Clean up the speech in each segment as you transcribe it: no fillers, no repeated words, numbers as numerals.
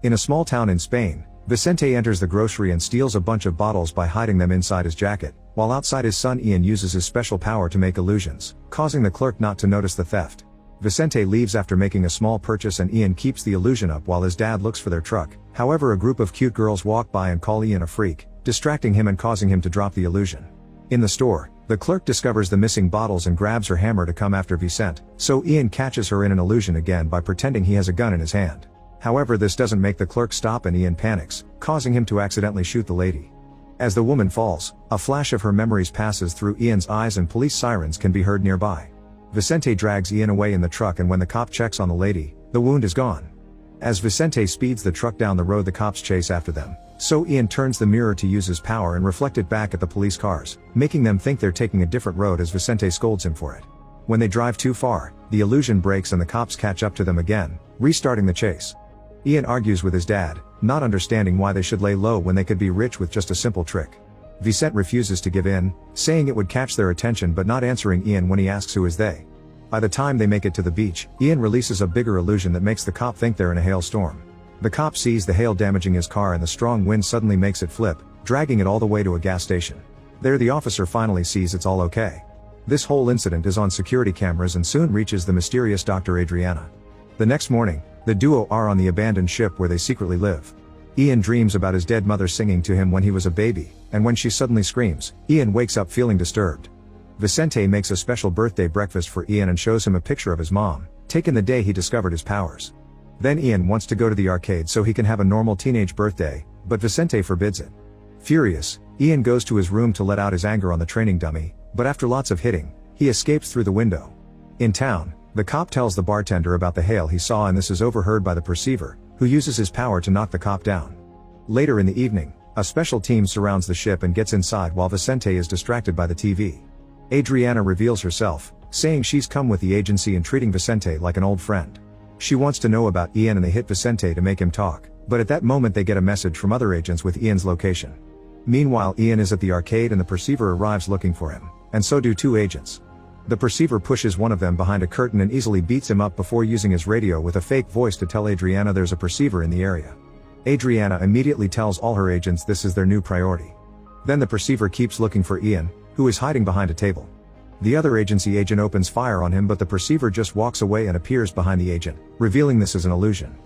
In a small town in Spain, Vicente enters the grocery and steals a bunch of bottles by hiding them inside his jacket, while outside his son Ian uses his special power to make illusions, causing the clerk not to notice the theft. Vicente leaves after making a small purchase and Ian keeps the illusion up while his dad looks for their truck. However, a group of cute girls walk by and call Ian a freak, distracting him and causing him to drop the illusion. In the store, the clerk discovers the missing bottles and grabs her hammer to come after Vicente, so Ian catches her in an illusion again by pretending he has a gun in his hand. However, this doesn't make the clerk stop and Ian panics, causing him to accidentally shoot the lady. As the woman falls, a flash of her memories passes through Ian's eyes and police sirens can be heard nearby. Vicente drags Ian away in the truck and when the cop checks on the lady, the wound is gone. As Vicente speeds the truck down the road, the cops chase after them, so Ian turns the mirror to use his power and reflect it back at the police cars, making them think they're taking a different road as Vicente scolds him for it. When they drive too far, the illusion breaks and the cops catch up to them again, restarting the chase. Ian argues with his dad, not understanding why they should lay low when they could be rich with just a simple trick. Vicente refuses to give in, saying it would catch their attention but not answering Ian when he asks who is they. By the time they make it to the beach, Ian releases a bigger illusion that makes the cop think they're in a hailstorm. The cop sees the hail damaging his car and the strong wind suddenly makes it flip, dragging it all the way to a gas station. There the officer finally sees it's all okay. This whole incident is on security cameras and soon reaches the mysterious Dr. Adriana. The next morning, the duo are on the abandoned ship where they secretly live. Ian dreams about his dead mother singing to him when he was a baby, and when she suddenly screams, Ian wakes up feeling disturbed. Vicente makes a special birthday breakfast for Ian and shows him a picture of his mom, taken the day he discovered his powers. Then Ian wants to go to the arcade so he can have a normal teenage birthday, but Vicente forbids it. Furious, Ian goes to his room to let out his anger on the training dummy, but after lots of hitting, he escapes through the window. In town, the cop tells the bartender about the hail he saw and this is overheard by the perceiver, who uses his power to knock the cop down. Later in the evening, a special team surrounds the ship and gets inside while Vicente is distracted by the TV. Adriana reveals herself, saying she's come with the agency and treating Vicente like an old friend. She wants to know about Ian and they hit Vicente to make him talk, but at that moment they get a message from other agents with Ian's location. Meanwhile, Ian is at the arcade and the perceiver arrives looking for him, and so do two agents. The perceiver pushes one of them behind a curtain and easily beats him up before using his radio with a fake voice to tell Adriana there's a perceiver in the area. Adriana immediately tells all her agents this is their new priority. Then the perceiver keeps looking for Ian, who is hiding behind a table. The other agency agent opens fire on him but the perceiver just walks away and appears behind the agent, revealing this is an illusion.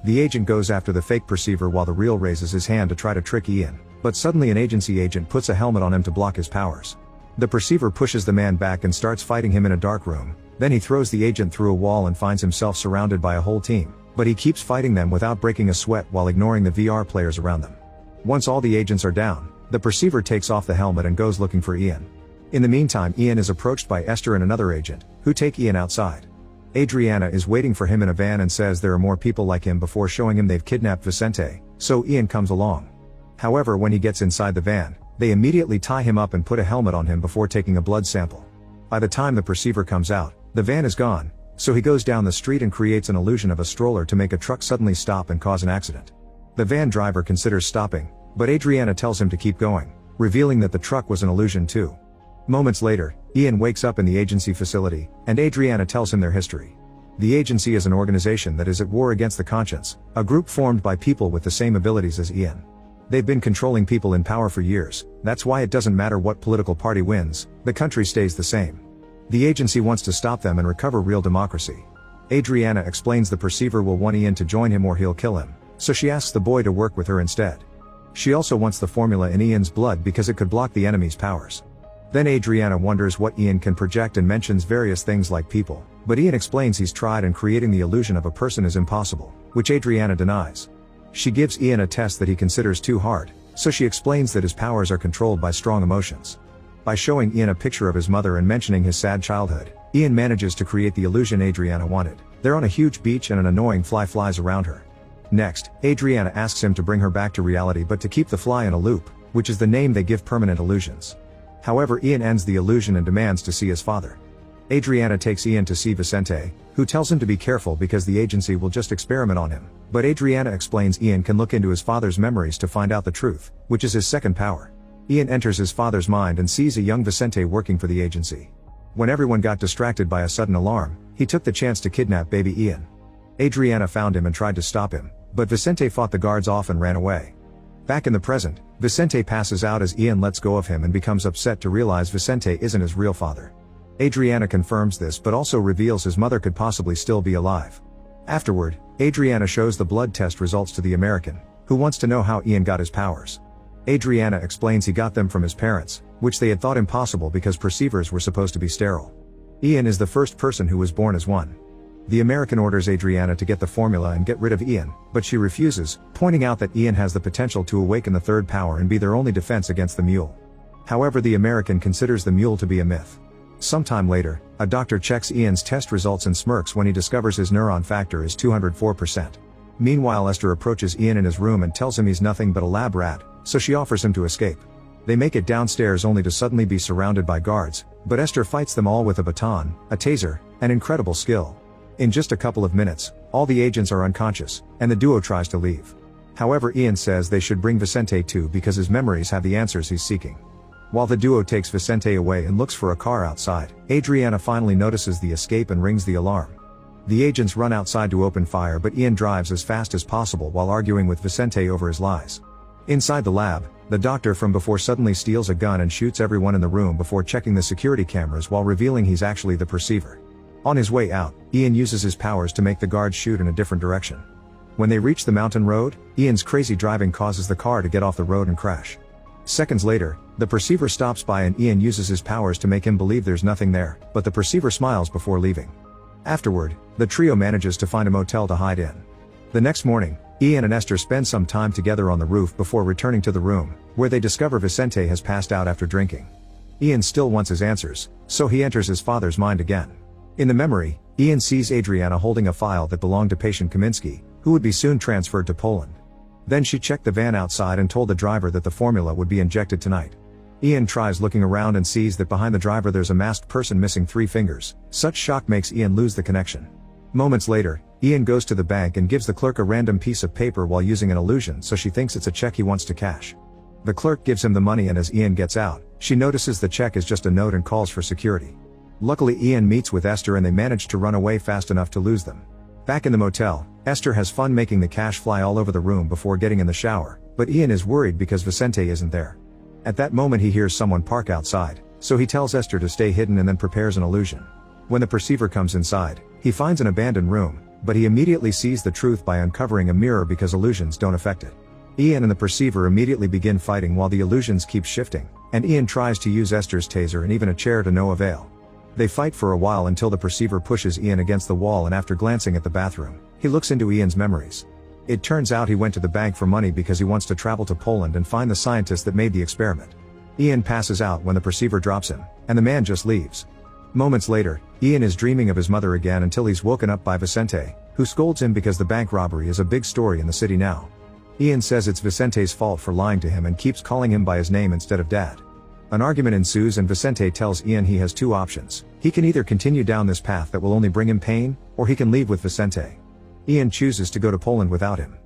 The agent goes after the fake perceiver while the real raises his hand to try to trick Ian, but suddenly an agency agent puts a helmet on him to block his powers. The perceiver pushes the man back and starts fighting him in a dark room, then he throws the agent through a wall and finds himself surrounded by a whole team, but he keeps fighting them without breaking a sweat while ignoring the VR players around them. Once all the agents are down, the perceiver takes off the helmet and goes looking for Ian. In the meantime, Ian is approached by Esther and another agent, who take Ian outside. Adriana is waiting for him in a van and says there are more people like him before showing him they've kidnapped Vicente, so Ian comes along. However, when he gets inside the van, they immediately tie him up and put a helmet on him before taking a blood sample. By the time the perceiver comes out, the van is gone, so he goes down the street and creates an illusion of a stroller to make a truck suddenly stop and cause an accident. The van driver considers stopping, but Adriana tells him to keep going, revealing that the truck was an illusion too. Moments later, Ian wakes up in the agency facility, and Adriana tells him their history. The agency is an organization that is at war against the conscience, a group formed by people with the same abilities as Ian. They've been controlling people in power for years, that's why it doesn't matter what political party wins, the country stays the same. The agency wants to stop them and recover real democracy. Adriana explains the perceiver will want Ian to join him or he'll kill him, so she asks the boy to work with her instead. She also wants the formula in Ian's blood because it could block the enemy's powers. Then Adriana wonders what Ian can project and mentions various things like people, but Ian explains he's tried and creating the illusion of a person is impossible, which Adriana denies. She gives Ian a test that he considers too hard, so she explains that his powers are controlled by strong emotions. By showing Ian a picture of his mother and mentioning his sad childhood, Ian manages to create the illusion Adriana wanted. They're on a huge beach and an annoying fly flies around her. Next, Adriana asks him to bring her back to reality but to keep the fly in a loop, which is the name they give permanent illusions. However, Ian ends the illusion and demands to see his father. Adriana takes Ian to see Vicente, who tells him to be careful because the agency will just experiment on him, but Adriana explains Ian can look into his father's memories to find out the truth, which is his second power. Ian enters his father's mind and sees a young Vicente working for the agency. When everyone got distracted by a sudden alarm, he took the chance to kidnap baby Ian. Adriana found him and tried to stop him, but Vicente fought the guards off and ran away. Back in the present, Vicente passes out as Ian lets go of him and becomes upset to realize Vicente isn't his real father. Adriana confirms this but also reveals his mother could possibly still be alive. Afterward, Adriana shows the blood test results to the American, who wants to know how Ian got his powers. Adriana explains he got them from his parents, which they had thought impossible because perceivers were supposed to be sterile. Ian is the first person who was born as one. The American orders Adriana to get the formula and get rid of Ian, but she refuses, pointing out that Ian has the potential to awaken the third power and be their only defense against the mule. However, the American considers the mule to be a myth. Sometime later, a doctor checks Ian's test results and smirks when he discovers his neuron factor is 204%. Meanwhile, Esther approaches Ian in his room and tells him he's nothing but a lab rat, so she offers him to escape. They make it downstairs only to suddenly be surrounded by guards, but Esther fights them all with a baton, a taser, and incredible skill. In just a couple of minutes, all the agents are unconscious, and the duo tries to leave. However, Ian says they should bring Vicente too because his memories have the answers he's seeking. While the duo takes Vicente away and looks for a car outside, Adriana finally notices the escape and rings the alarm. The agents run outside to open fire, but Ian drives as fast as possible while arguing with Vicente over his lies. Inside the lab, the doctor from before suddenly steals a gun and shoots everyone in the room before checking the security cameras while revealing he's actually the perceiver. On his way out, Ian uses his powers to make the guards shoot in a different direction. When they reach the mountain road, Ian's crazy driving causes the car to get off the road and crash. Seconds later, the perceiver stops by and Ian uses his powers to make him believe there's nothing there, but the perceiver smiles before leaving. Afterward, the trio manages to find a motel to hide in. The next morning, Ian and Esther spend some time together on the roof before returning to the room, where they discover Vicente has passed out after drinking. Ian still wants his answers, so he enters his father's mind again. In the memory, Ian sees Adriana holding a file that belonged to patient Kaminsky, who would be soon transferred to Poland. Then she checked the van outside and told the driver that the formula would be injected tonight. Ian tries looking around and sees that behind the driver there's a masked person missing 3 fingers. Such shock makes Ian lose the connection. Moments later, Ian goes to the bank and gives the clerk a random piece of paper while using an illusion, so she thinks it's a check he wants to cash. The clerk gives him the money, and as Ian gets out, she notices the check is just a note and calls for security. Luckily, Ian meets with Esther and they manage to run away fast enough to lose them. Back in the motel, Esther has fun making the cash fly all over the room before getting in the shower, but Ian is worried because Vicente isn't there. At that moment he hears someone park outside, so he tells Esther to stay hidden and then prepares an illusion. When the perceiver comes inside, he finds an abandoned room, but he immediately sees the truth by uncovering a mirror because illusions don't affect it. Ian and the perceiver immediately begin fighting while the illusions keep shifting, and Ian tries to use Esther's taser and even a chair to no avail. They fight for a while until the perceiver pushes Ian against the wall, and after glancing at the bathroom, he looks into Ian's memories. It turns out he went to the bank for money because he wants to travel to Poland and find the scientist that made the experiment. Ian passes out when the perceiver drops him, and the man just leaves. Moments later, Ian is dreaming of his mother again until he's woken up by Vicente, who scolds him because the bank robbery is a big story in the city now. Ian says it's Vicente's fault for lying to him and keeps calling him by his name instead of Dad. An argument ensues and Vicente tells Ian he has 2 options. He can either continue down this path that will only bring him pain, or he can leave with Vicente. Ian chooses to go to Poland without him.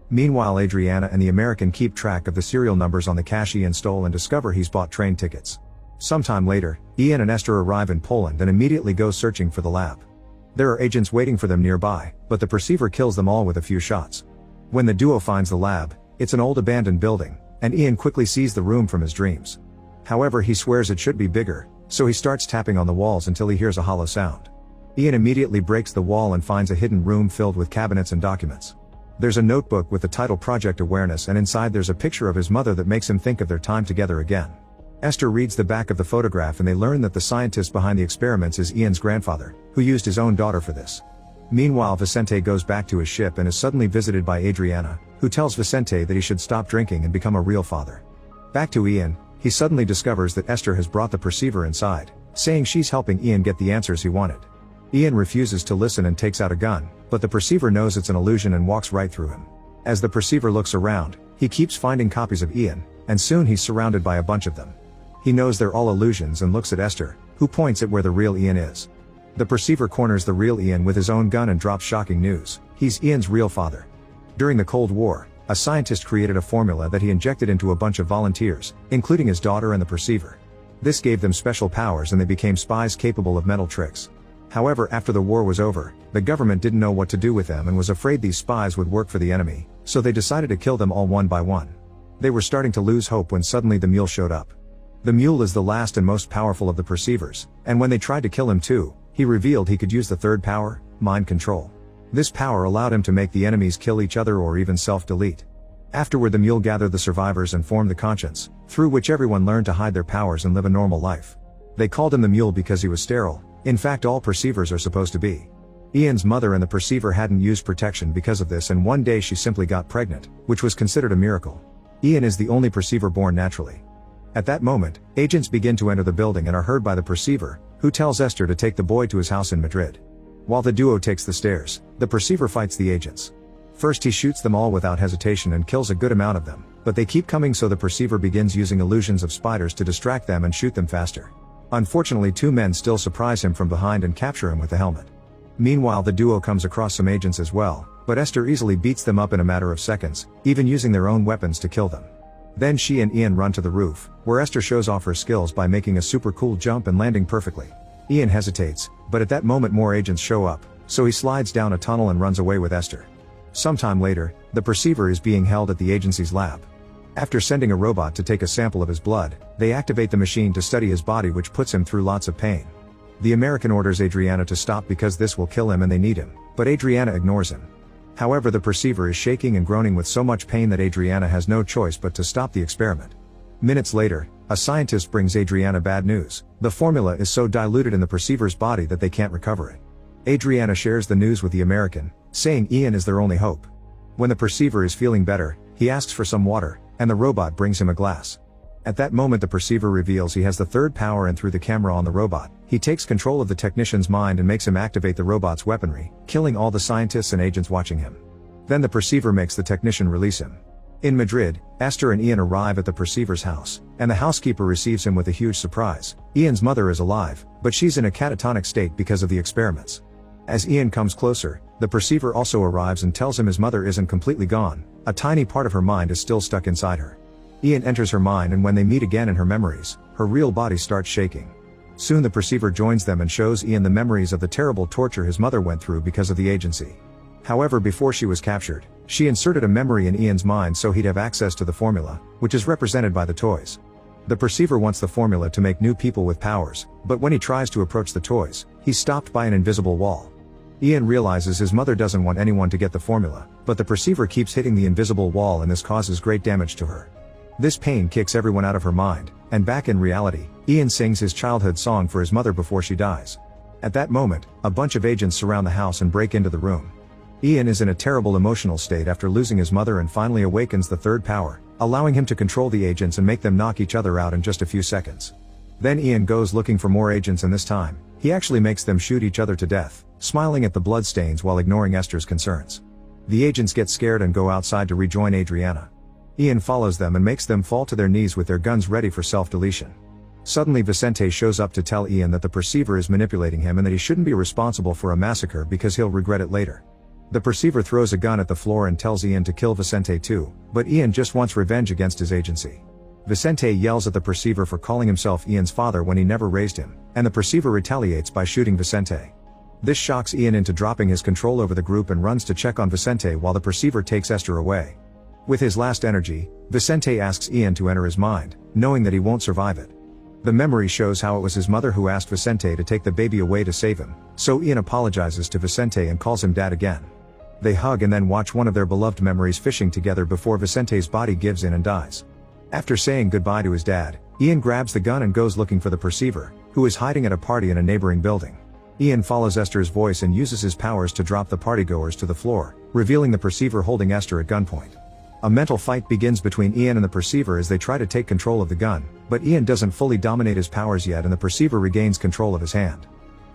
Meanwhile, Adriana and the American keep track of the serial numbers on the cash Ian stole and discover he's bought train tickets. Sometime later, Ian and Esther arrive in Poland and immediately go searching for the lab. There are agents waiting for them nearby, but the perceiver kills them all with a few shots. When the duo finds the lab, it's an old abandoned building, and Ian quickly sees the room from his dreams. However, he swears it should be bigger, so he starts tapping on the walls until he hears a hollow sound. Ian immediately breaks the wall and finds a hidden room filled with cabinets and documents. There's a notebook with the title Project Awareness, and inside there's a picture of his mother that makes him think of their time together again. Esther reads the back of the photograph and they learn that the scientist behind the experiments is Ian's grandfather, who used his own daughter for this. Meanwhile, Vicente goes back to his ship and is suddenly visited by Adriana, who tells Vicente that he should stop drinking and become a real father. Back to Ian, he suddenly discovers that Esther has brought the perceiver inside, saying she's helping Ian get the answers he wanted. Ian refuses to listen and takes out a gun, but the perceiver knows it's an illusion and walks right through him. As the perceiver looks around, he keeps finding copies of Ian, and soon he's surrounded by a bunch of them. He knows they're all illusions and looks at Esther, who points at where the real Ian is. The perceiver corners the real Ian with his own gun and drops shocking news: he's Ian's real father. During the Cold War, a scientist created a formula that he injected into a bunch of volunteers, including his daughter and the perceiver. This gave them special powers and they became spies capable of mental tricks. However, after the war was over, the government didn't know what to do with them and was afraid these spies would work for the enemy, so they decided to kill them all one by one. They were starting to lose hope when suddenly the mule showed up. The mule is the last and most powerful of the perceivers, and when they tried to kill him too, he revealed he could use the third power, mind control. This power allowed him to make the enemies kill each other or even self-delete. Afterward, the mule gathered the survivors and formed the conscience, through which everyone learned to hide their powers and live a normal life. They called him the mule because he was sterile. In fact, all perceivers are supposed to be. Ian's mother and the perceiver hadn't used protection because of this, and one day she simply got pregnant, which was considered a miracle. Ian is the only perceiver born naturally. At that moment, agents begin to enter the building and are heard by the perceiver, who tells Esther to take the boy to his house in Madrid. While the duo takes the stairs, the perceiver fights the agents. First he shoots them all without hesitation and kills a good amount of them, but they keep coming, so the perceiver begins using illusions of spiders to distract them and shoot them faster. Unfortunately, two men still surprise him from behind and capture him with the helmet. Meanwhile, the duo comes across some agents as well, but Esther easily beats them up in a matter of seconds, even using their own weapons to kill them. Then she and Ian run to the roof, where Esther shows off her skills by making a super cool jump and landing perfectly. Ian hesitates, but at that moment more agents show up, so he slides down a tunnel and runs away with Esther. Sometime later, the perceiver is being held at the agency's lab. After sending a robot to take a sample of his blood, they activate the machine to study his body, which puts him through lots of pain. The American orders Adriana to stop because this will kill him and they need him, but Adriana ignores him. However, the perceiver is shaking and groaning with so much pain that Adriana has no choice but to stop the experiment. Minutes later, a scientist brings Adriana bad news. The formula is so diluted in the perceiver's body that they can't recover it. Adriana shares the news with the American, saying Ian is their only hope. When the perceiver is feeling better, he asks for some water, and the robot brings him a glass. At that moment, the perceiver reveals he has the third power, and through the camera on the robot, he takes control of the technician's mind and makes him activate the robot's weaponry, killing all the scientists and agents watching him. Then the perceiver makes the technician release him. In Madrid, Esther and Ian arrive at the perceiver's house, and the housekeeper receives him with a huge surprise. Ian's mother is alive, but she's in a catatonic state because of the experiments. As Ian comes closer, the perceiver also arrives and tells him his mother isn't completely gone, a tiny part of her mind is still stuck inside her. Ian enters her mind, and when they meet again in her memories, her real body starts shaking. Soon the perceiver joins them and shows Ian the memories of the terrible torture his mother went through because of the agency. However, before she was captured, she inserted a memory in Ian's mind so he'd have access to the formula, which is represented by the toys. The perceiver wants the formula to make new people with powers, but when he tries to approach the toys, he's stopped by an invisible wall. Ian realizes his mother doesn't want anyone to get the formula, but the perceiver keeps hitting the invisible wall, and this causes great damage to her. This pain kicks everyone out of her mind, and back in reality, Ian sings his childhood song for his mother before she dies. At that moment, a bunch of agents surround the house and break into the room. Ian is in a terrible emotional state after losing his mother and finally awakens the third power, allowing him to control the agents and make them knock each other out in just a few seconds. Then Ian goes looking for more agents, and this time, he actually makes them shoot each other to death, smiling at the bloodstains while ignoring Esther's concerns. The agents get scared and go outside to rejoin Adriana. Ian follows them and makes them fall to their knees with their guns ready for self-deletion. Suddenly Vicente shows up to tell Ian that the perceiver is manipulating him and that he shouldn't be responsible for a massacre because he'll regret it later. The perceiver throws a gun at the floor and tells Ian to kill Vicente too, but Ian just wants revenge against his agency. Vicente yells at the perceiver for calling himself Ian's father when he never raised him, and the perceiver retaliates by shooting Vicente. This shocks Ian into dropping his control over the group and runs to check on Vicente while the perceiver takes Esther away. With his last energy, Vicente asks Ian to enter his mind, knowing that he won't survive it. The memory shows how it was his mother who asked Vicente to take the baby away to save him, so Ian apologizes to Vicente and calls him dad again. They hug and then watch one of their beloved memories fishing together before Vicente's body gives in and dies. After saying goodbye to his dad, Ian grabs the gun and goes looking for the perceiver, who is hiding at a party in a neighboring building. Ian follows Esther's voice and uses his powers to drop the partygoers to the floor, revealing the perceiver holding Esther at gunpoint. A mental fight begins between Ian and the perceiver as they try to take control of the gun, but Ian doesn't fully dominate his powers yet and the perceiver regains control of his hand.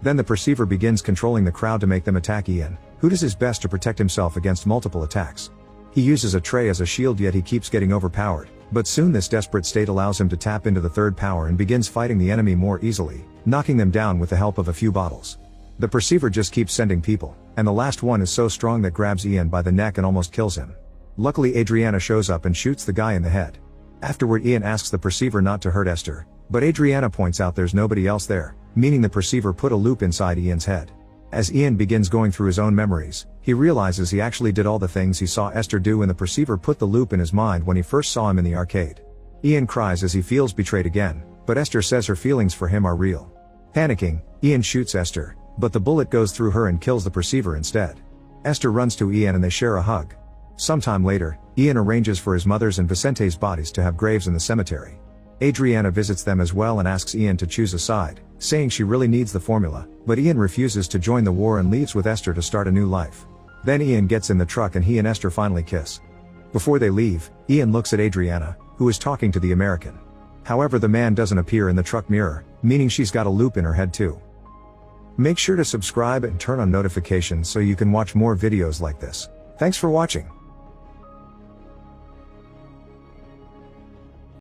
Then the perceiver begins controlling the crowd to make them attack Ian, who does his best to protect himself against multiple attacks. He uses a tray as a shield, yet he keeps getting overpowered, but soon this desperate state allows him to tap into the third power and begins fighting the enemy more easily, knocking them down with the help of a few bottles. The perceiver just keeps sending people, and the last one is so strong that grabs Ian by the neck and almost kills him. Luckily Adriana shows up and shoots the guy in the head. Afterward Ian asks the perceiver not to hurt Esther, But Adriana points out there's nobody else there, meaning the perceiver put a loop inside Ian's head. As Ian begins going through his own memories, he realizes he actually did all the things he saw Esther do and the perceiver put the loop in his mind when he first saw him in the arcade. Ian cries as he feels betrayed again, but Esther says her feelings for him are real. Panicking, Ian shoots Esther, but the bullet goes through her and kills the perceiver instead. Esther runs to Ian and they share a hug. Sometime later, Ian arranges for his mother's and Vicente's bodies to have graves in the cemetery. Adriana visits them as well and asks Ian to choose a side, saying she really needs the formula, but Ian refuses to join the war and leaves with Esther to start a new life. Then Ian gets in the truck and he and Esther finally kiss. Before they leave, Ian looks at Adriana, who is talking to the American. However, the man doesn't appear in the truck mirror, meaning she's got a loop in her head too. Make sure to subscribe and turn on notifications so you can watch more videos like this. Thanks for watching.